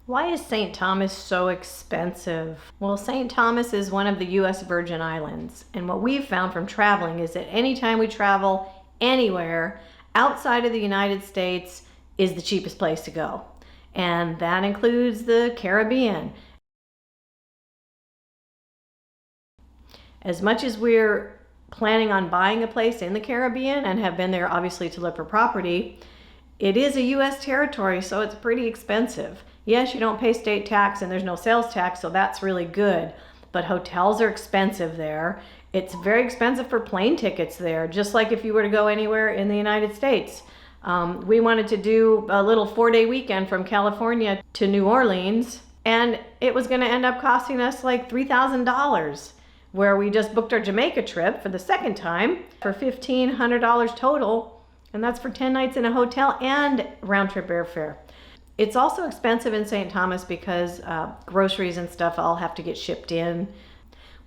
Why is St. Thomas so expensive? Well, St. Thomas is one of the U.S. Virgin Islands, and what we've found from traveling is that anytime we travel anywhere outside of the United States is the cheapest place to go. And that includes the Caribbean. As much as we're planning on buying a place in the Caribbean and have been there obviously to look for property, it is a U.S. territory, so it's pretty expensive. Yes, you don't pay state tax and there's no sales tax, so that's really good. But hotels are expensive there. It's very expensive for plane tickets there, just like if you were to go anywhere in the United States. We wanted to do a little 4-day weekend from California to New Orleans, and it was going to end up costing us like $3,000, where we just booked our Jamaica trip for the second time for $1,500 total, and that's for 10 nights in a hotel and round-trip airfare. It's also expensive in St. Thomas because groceries and stuff all have to get shipped in.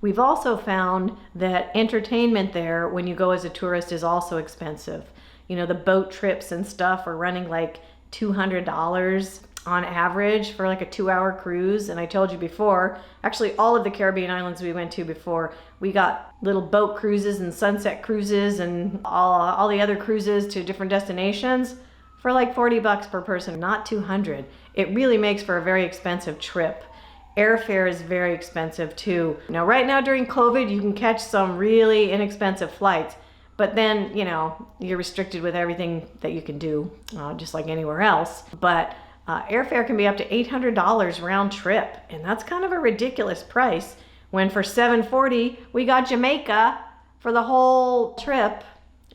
We've also found that entertainment there, when you go as a tourist, is also expensive. You know, the boat trips and stuff are running like $200 on average for like a 2-hour cruise. And I told you before, actually all of the Caribbean islands we went to before, we got little boat cruises and sunset cruises and all the other cruises to different destinations for like $40 per person, not $200. It really makes for a very expensive trip. Airfare is very expensive too. Now, right now during COVID, you can catch some really inexpensive flights, but then, you know, you're restricted with everything that you can do, just like anywhere else. But airfare can be up to $800 round trip, and that's kind of a ridiculous price when for $740 we got Jamaica for the whole trip.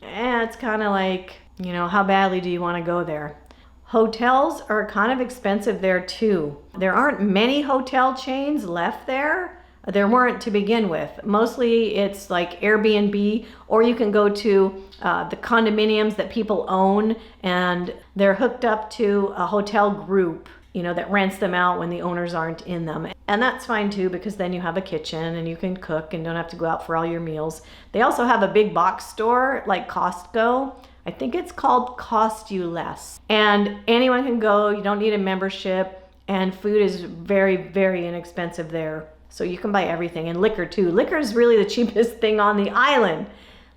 And it's kind of like, you know, how badly do you want to go there? Hotels are kind of expensive there too. There aren't many hotel chains left there. There weren't to begin with. Mostly it's like Airbnb, or you can go to the condominiums that people own and they're hooked up to a hotel group, you know, that rents them out when the owners aren't in them. And that's fine too, because then you have a kitchen and you can cook and don't have to go out for all your meals. They also have a big box store like Costco. I think it's called Cost You Less. And anyone can go, you don't need a membership, and food is very, very inexpensive there. So you can buy everything, and liquor too. Liquor is really the cheapest thing on the island.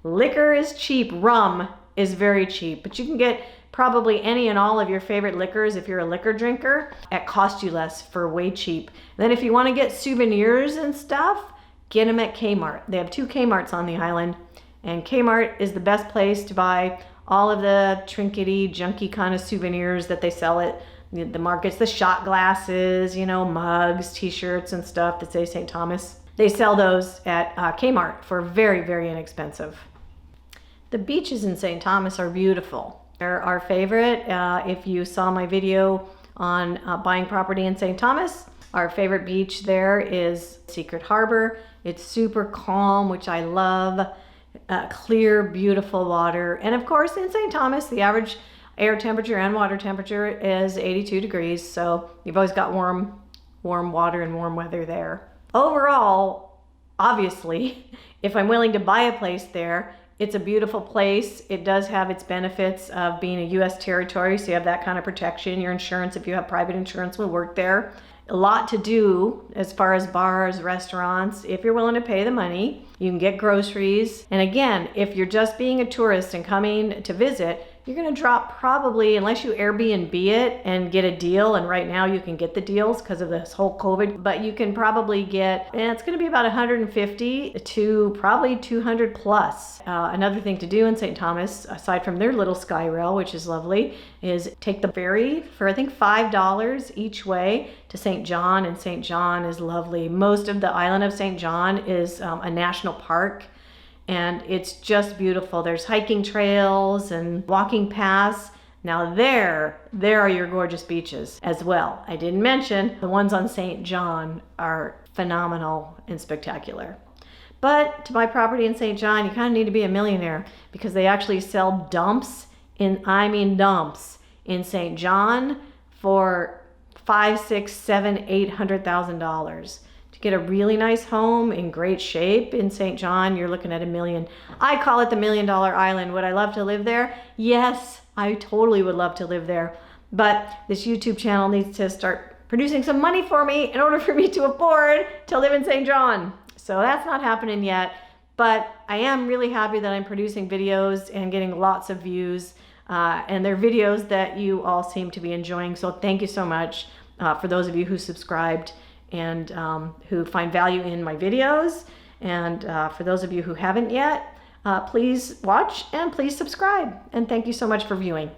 Liquor is cheap. Rum is very cheap, but you can get probably any and all of your favorite liquors if you're a liquor drinker at Cost You Less for way cheap. And then if you want to get souvenirs and stuff, get them at Kmart. They have 2 Kmarts on the island, and Kmart is the best place to buy all of the trinkety, junky kind of souvenirs that they sell at the markets, the shot glasses, you know, mugs, t-shirts and stuff that say St. Thomas. They sell those at Kmart for very, very inexpensive. The beaches in St. Thomas are beautiful. They're our favorite. If you saw my video on buying property in St. Thomas, our favorite beach there is Secret Harbor. It's super calm, which I love. Clear, beautiful water. And of course, in St. Thomas, the average air temperature and water temperature is 82 degrees. So you've always got warm water and warm weather there. Overall, obviously, if I'm willing to buy a place there, it's a beautiful place. It does have its benefits of being a U.S. territory, so you have that kind of protection. Your insurance, if you have private insurance, will work there. A lot to do as far as bars, restaurants. If you're willing to pay the money, you can get groceries. And again, if you're just being a tourist and coming to visit, you're going to drop probably, unless you Airbnb it and get a deal, and right now you can get the deals because of this whole COVID, but you can probably get, and it's going to be about 150 to probably 200 plus. Another thing to do in St. Thomas, aside from their little sky rail, which is lovely, is take the ferry for I think $5 each way to St. John, and St. John is lovely. Most of the island of St. John is a national park, and it's just beautiful. There's hiking trails and walking paths. Now there are your gorgeous beaches as well. I didn't mention the ones on St. John are phenomenal and spectacular. But to buy property in St. John, you kind of need to be a millionaire, because they actually sell dumps in St. John for $500,000, $600,000, $700,000, $800,000. To get a really nice home in great shape in St. John, you're looking at $1 million. I call it the $1 million island. Would I love to live there? Yes, I totally would love to live there. But this YouTube channel needs to start producing some money for me in order for me to afford to live in St. John. So that's not happening yet, but I am really happy that I'm producing videos and getting lots of views, and they're videos that you all seem to be enjoying. So thank you so much for those of you who subscribed and who find value in my videos. And for those of you who haven't yet, please watch and please subscribe. And thank you so much for viewing.